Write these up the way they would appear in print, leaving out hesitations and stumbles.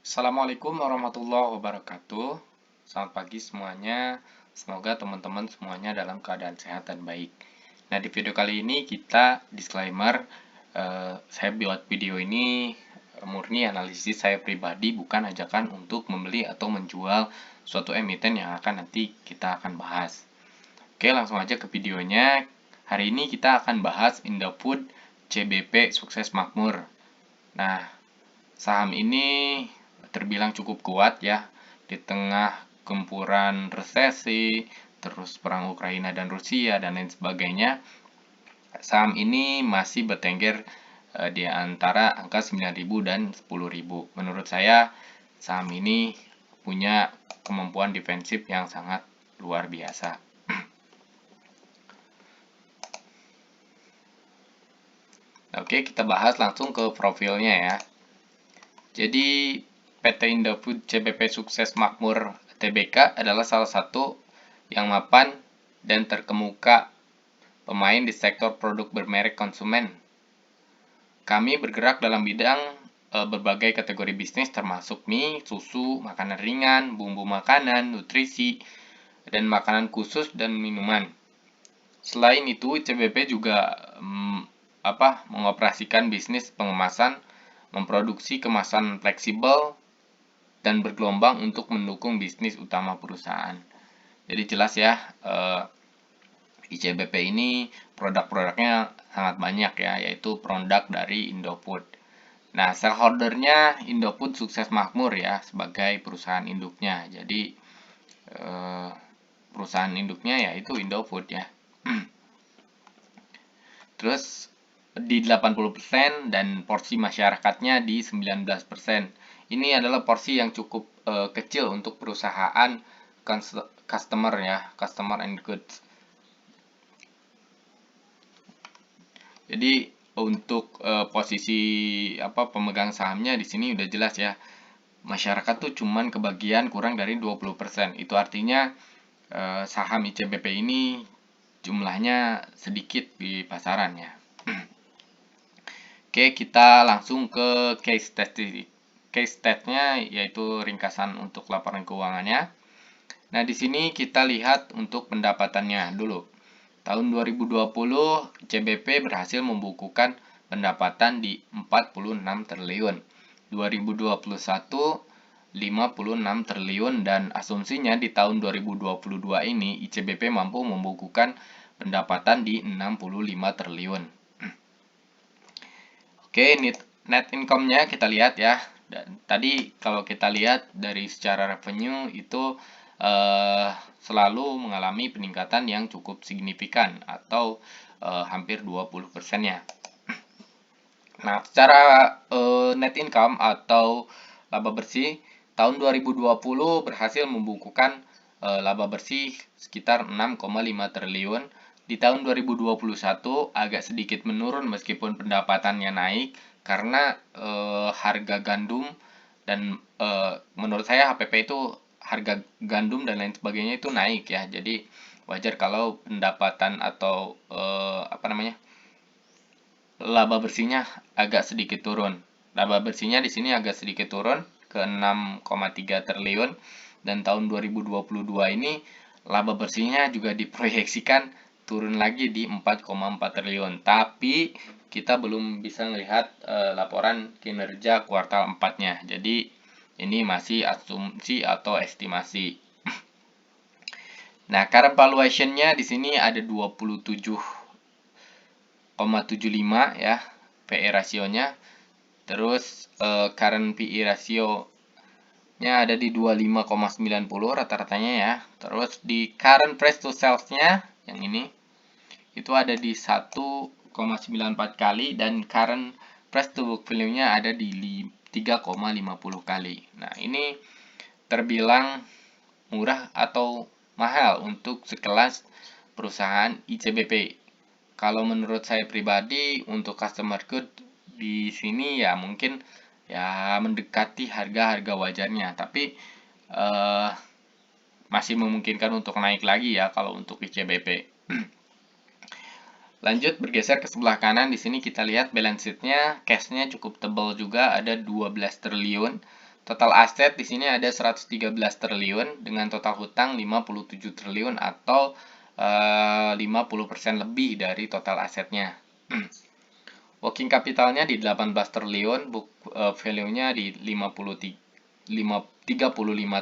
Assalamualaikum warahmatullahi wabarakatuh. Selamat pagi semuanya. Semoga teman-teman semuanya dalam keadaan sehat dan baik. Nah, di video kali ini kita disclaimer, saya buat video ini murni analisis saya pribadi, bukan ajakan untuk membeli atau menjual suatu emiten yang akan nanti kita akan bahas. Oke, langsung aja ke videonya. Hari ini kita akan bahas Indofood CBP Sukses Makmur. Nah, saham ini terbilang cukup kuat ya di tengah gempuran resesi, terus perang Ukraina dan Rusia dan lain sebagainya. Saham ini masih bertengger di antara angka 9.000 dan 10.000. Menurut saya saham ini punya kemampuan defensif yang sangat luar biasa. Oke, kita bahas langsung ke profilnya ya. Jadi PT Indofood CBP Sukses Makmur Tbk adalah salah satu yang mapan dan terkemuka pemain di sektor produk bermerek konsumen. Kami bergerak dalam bidang berbagai kategori bisnis termasuk mie, susu, makanan ringan, bumbu makanan, nutrisi, dan makanan khusus dan minuman. Selain itu, CBP juga mengoperasikan bisnis pengemasan, memproduksi kemasan fleksibel, dan bergelombang untuk mendukung bisnis utama perusahaan. Jadi jelas ya, ICBP ini produk-produknya sangat banyak ya, yaitu produk dari Indofood. Nah, shareholdernya Indofood Sukses Makmur ya, sebagai perusahaan induknya. Jadi, perusahaan induknya yaitu Indofood ya. Terus di 80% dan porsi masyarakatnya di 19%. Ini adalah porsi yang cukup kecil untuk perusahaan customer ya, customer and goods. Jadi untuk posisi pemegang sahamnya di sini udah jelas ya. Masyarakat tuh cuman kebagian kurang dari 20%. Itu artinya saham ICBP ini jumlahnya sedikit di pasaran ya. Oke, kita langsung ke case stat-nya yaitu ringkasan untuk laporan keuangannya. Nah, di sini kita lihat untuk pendapatannya dulu. Tahun 2020, CBP berhasil membukukan pendapatan di 46 triliun. 2021, 56 triliun dan asumsinya di tahun 2022 ini ICBP mampu membukukan pendapatan di 65 triliun. Oke, net income-nya kita lihat ya. Dan tadi kalau kita lihat dari secara revenue itu selalu mengalami peningkatan yang cukup signifikan atau hampir 20%-nya. Nah, secara net income atau laba bersih tahun 2020 berhasil membukukan laba bersih sekitar 6,5 triliun. Di tahun 2021 agak sedikit menurun meskipun pendapatannya naik karena harga gandum dan menurut saya HPP itu harga gandum dan lain sebagainya itu naik ya. Jadi wajar kalau pendapatan atau laba bersihnya agak sedikit turun. Laba bersihnya di sini agak sedikit turun ke 6,3 triliun dan tahun 2022 ini laba bersihnya juga diproyeksikan turun lagi di 4,4 triliun. Tapi kita belum bisa melihat laporan kinerja kuartal 4-nya. Jadi ini masih asumsi atau estimasi. Nah, current valuation-nya di sini ada 27,75 ya PE rasionya. Terus current PE rasio-nya ada di 25,90 rata-ratanya ya. Terus di current price to sales-nya yang ini itu ada di 1,94 kali dan current price to book value-nya ada di 3,50 kali. Nah, ini terbilang murah atau mahal untuk sekelas perusahaan ICBP. Kalau menurut saya pribadi untuk customer good di sini ya mungkin ya mendekati harga-harga wajarnya, tapi masih memungkinkan untuk naik lagi ya kalau untuk ICBP. Lanjut bergeser ke sebelah kanan, di sini kita lihat balance sheet-nya, cash-nya cukup tebal juga, ada 12 triliun. Total aset di sini ada 113 triliun dengan total hutang 57 triliun atau 50% lebih dari total asetnya. Working capitalnya di 18 triliun, book value-nya di 35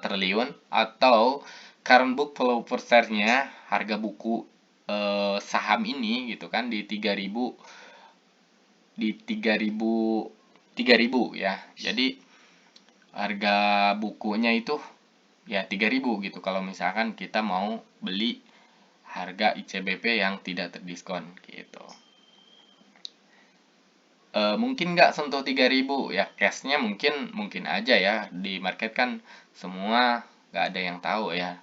triliun atau current book value per share-nya, harga buku saham ini gitu kan di 3000 ya. Jadi harga bukunya itu ya 3000 gitu kalau misalkan kita mau beli harga ICBP yang tidak terdiskon gitu. Mungkin nggak sentuh 3000 ya, cashnya mungkin aja ya, di market kan semua nggak ada yang tahu ya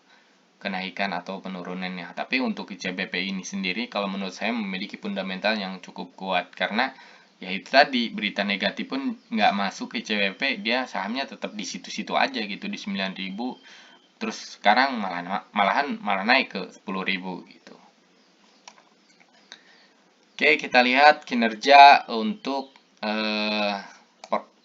kenaikan atau penurunannya. Tapi untuk ICBP ini sendiri kalau menurut saya memiliki fundamental yang cukup kuat, karena ya itu tadi, berita negatif pun nggak masuk ke ICBP, dia sahamnya tetap di situ-situ aja gitu, di 9000, terus sekarang malah naik ke 10.000 gitu. Oke, kita lihat kinerja untuk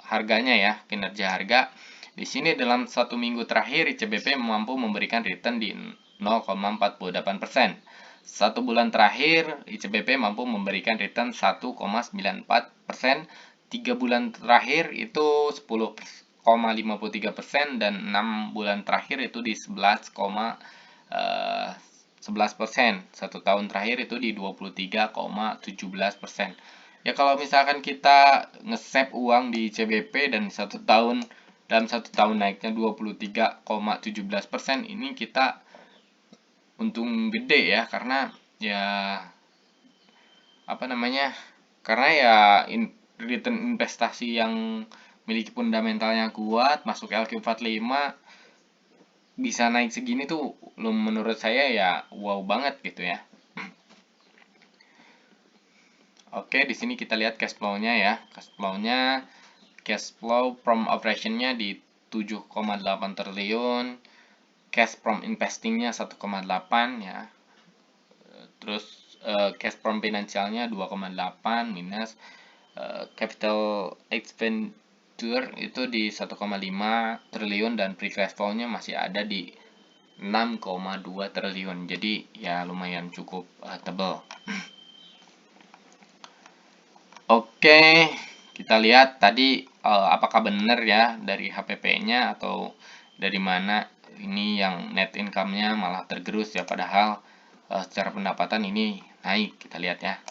harganya ya, kinerja harga. Di sini dalam 1 minggu terakhir ICBP mampu memberikan return di 0,48%. 1 bulan terakhir ICBP mampu memberikan return 1,94%. 3 bulan terakhir itu 10,53% dan 6 bulan terakhir itu di 11%. 1 tahun terakhir itu di 23,17%. Ya kalau misalkan kita nge-save uang di CBP dan dalam 1 tahun naiknya 23,17%, ini kita untung gede ya, karena ya karena ya return investasi yang memiliki fundamentalnya kuat, masuk LQ45 bisa naik segini tuh menurut saya ya wow banget gitu ya. Oke, di sini kita lihat cash flow-nya ya. Cash flow from operation-nya di 7,8 triliun. Cash from investing-nya 1,8 ya. Terus cash from financial-nya 2,8 minus capital expenditure itu di 1,5 triliun dan free cash flow-nya masih ada di 6,2 triliun. Jadi ya lumayan cukup tebal. Oke, kita lihat tadi apakah benar ya dari HPP-nya atau dari mana ini yang net income-nya malah tergerus ya, padahal secara pendapatan ini naik. Kita lihat ya.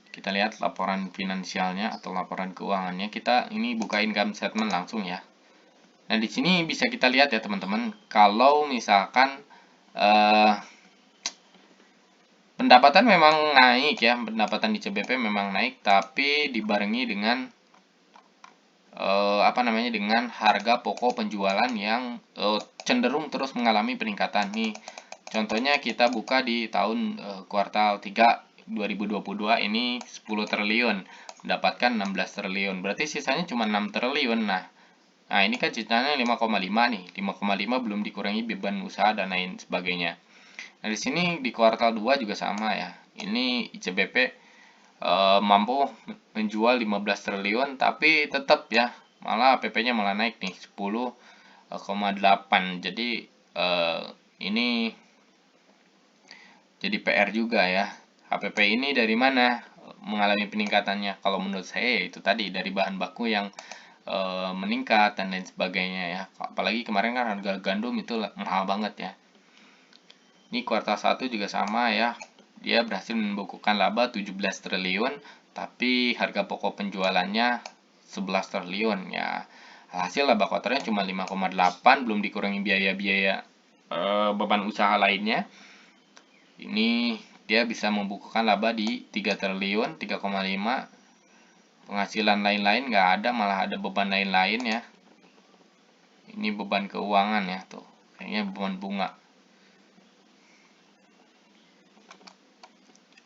Kita lihat laporan finansialnya atau laporan keuangannya. Kita ini buka income statement langsung ya. Nah, di sini bisa kita lihat ya teman-teman, kalau misalkan pendapatan memang naik ya, pendapatan di CBP memang naik, tapi dibarengi dengan dengan harga pokok penjualan yang cenderung terus mengalami peningkatan nih. Contohnya kita buka di tahun kuartal 3 2022 ini 10 triliun, mendapatkan 16 triliun. Berarti sisanya cuma 6 triliun. Nah, ini kan sisanya 5,5 nih. 5,5 belum dikurangi beban usaha dan lain sebagainya. Nah, di sini di kuartal 2 juga sama ya. Ini ICBP mampu menjual 15 triliun, tapi tetap ya, malah APP-nya malah naik nih 10,8. Jadi ini jadi PR juga ya. HPP ini dari mana mengalami peningkatannya? Kalau menurut saya itu tadi dari bahan baku yang meningkat dan lain sebagainya ya. Apalagi kemarin kan harga gandum itu mahal banget ya. Ini kuartal 1 juga sama ya. Dia berhasil membukukan laba 17 triliun, tapi harga pokok penjualannya 11 triliun ya. Hasil laba kotornya cuma 5,8, belum dikurangi biaya-biaya beban usaha lainnya. Ini dia bisa membukukan laba di 3 triliun, 3,5. Penghasilan lain-lain nggak ada, malah ada beban lain-lain ya. Ini beban keuangan ya tuh. Kayaknya beban bunga.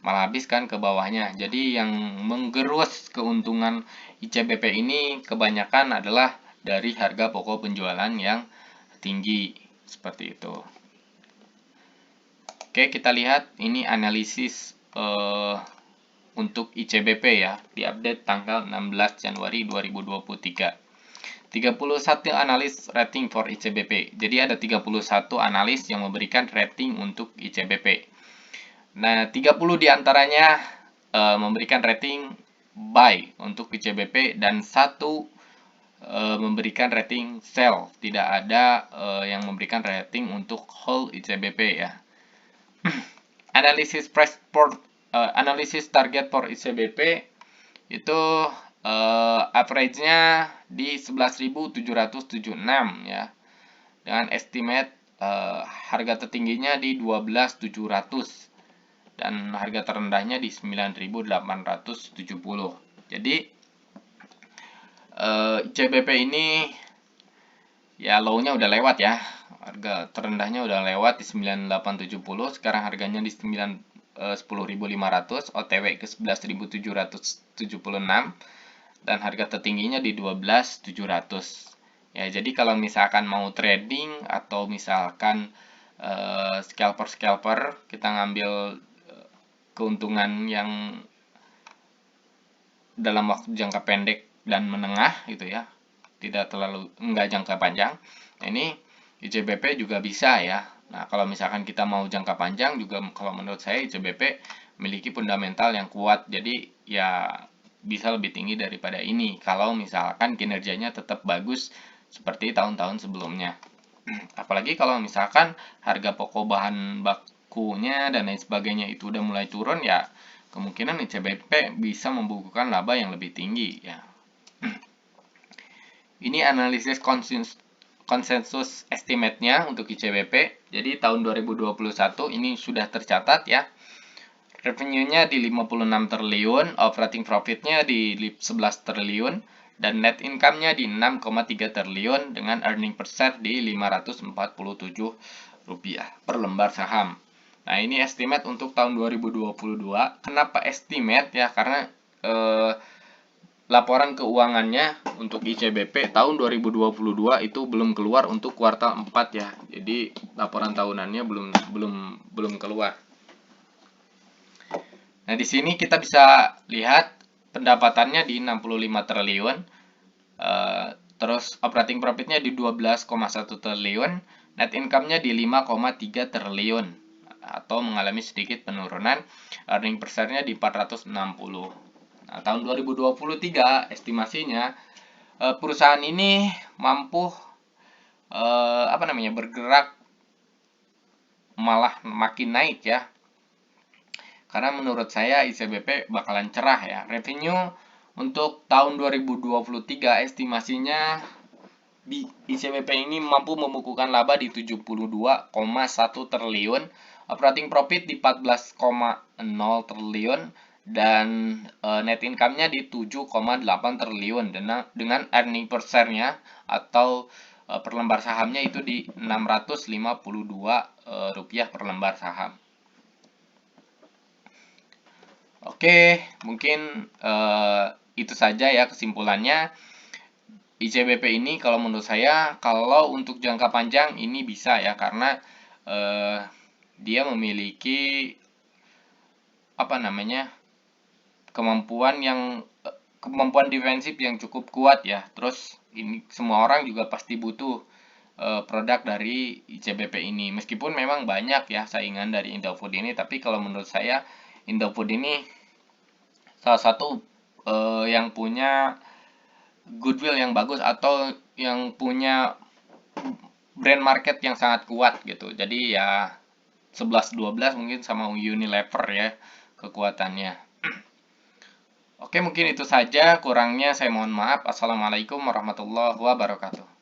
Malah habis kan ke bawahnya. Jadi yang menggerus keuntungan ICBP ini kebanyakan adalah dari harga pokok penjualan yang tinggi seperti itu. Oke, kita lihat ini analisis untuk ICBP ya, diupdate tanggal 16 Januari 2023. 31 analis rating for ICBP. Jadi ada 31 analis yang memberikan rating untuk ICBP. Nah, 30 diantaranya memberikan rating buy untuk ICBP dan 1 memberikan rating sell. Tidak ada yang memberikan rating untuk hold ICBP ya. Analisis target for ICBP itu average-nya di 11.776 ya. Dengan estimate harga tertingginya di 12.700 dan harga terendahnya di 9.870. Jadi ICBP ini ya low-nya udah lewat ya. Harga terendahnya udah lewat di 9.870, sekarang harganya di 10.500, OTW ke 11.776 dan harga tertingginya di 12.700. Ya, jadi kalau misalkan mau trading atau misalkan scalper kita ngambil keuntungan yang dalam waktu jangka pendek dan menengah gitu ya, enggak jangka panjang. Nah, ini ICBP juga bisa ya. Nah, kalau misalkan kita mau jangka panjang juga, kalau menurut saya ICBP memiliki fundamental yang kuat, jadi ya bisa lebih tinggi daripada ini kalau misalkan kinerjanya tetap bagus seperti tahun-tahun sebelumnya. Apalagi kalau misalkan harga pokok bahan bakunya dan lain sebagainya itu udah mulai turun, ya kemungkinan ICBP bisa membukukan laba yang lebih tinggi ya. Ini analisis konsensus estimate-nya untuk ICBP. Jadi tahun 2021 ini sudah tercatat ya. Revenue-nya di 56 triliun, operating profit-nya di 11 triliun, dan net income-nya di 6,3 triliun dengan earning per share di Rp547 per lembar saham. Nah, ini estimate untuk tahun 2022. Kenapa estimate ya? Karena laporan keuangannya untuk ICBP tahun 2022 itu belum keluar untuk kuartal 4 ya. Jadi laporan tahunannya belum keluar. Nah, di sini kita bisa lihat pendapatannya di 65 triliun. Terus operating profitnya di 12,1 triliun, net income-nya di 5,3 triliun atau mengalami sedikit penurunan, earning per share-nya di 460. Nah, tahun 2023 estimasinya perusahaan ini mampu bergerak malah makin naik ya. Karena menurut saya ICBP bakalan cerah ya. Revenue untuk tahun 2023 estimasinya di ICBP ini mampu membukukan laba di 72,1 triliun, operating profit di 14,0 triliun, dan net income-nya di 7,8 triliun dengan earning per share-nya atau per lembar sahamnya itu di Rp652 per lembar saham. Oke, mungkin itu saja ya kesimpulannya. ICBP ini kalau menurut saya, kalau untuk jangka panjang ini bisa ya, karena dia memiliki kemampuan defensif yang cukup kuat ya. Terus ini semua orang juga pasti butuh produk dari ICBP ini. Meskipun memang banyak ya saingan dari Indofood ini, tapi kalau menurut saya Indofood ini salah satu yang punya goodwill yang bagus atau yang punya brand market yang sangat kuat gitu. Jadi ya 11-12 mungkin sama Unilever ya kekuatannya. Oke, mungkin itu saja, kurangnya saya mohon maaf. Assalamualaikum warahmatullahi wabarakatuh.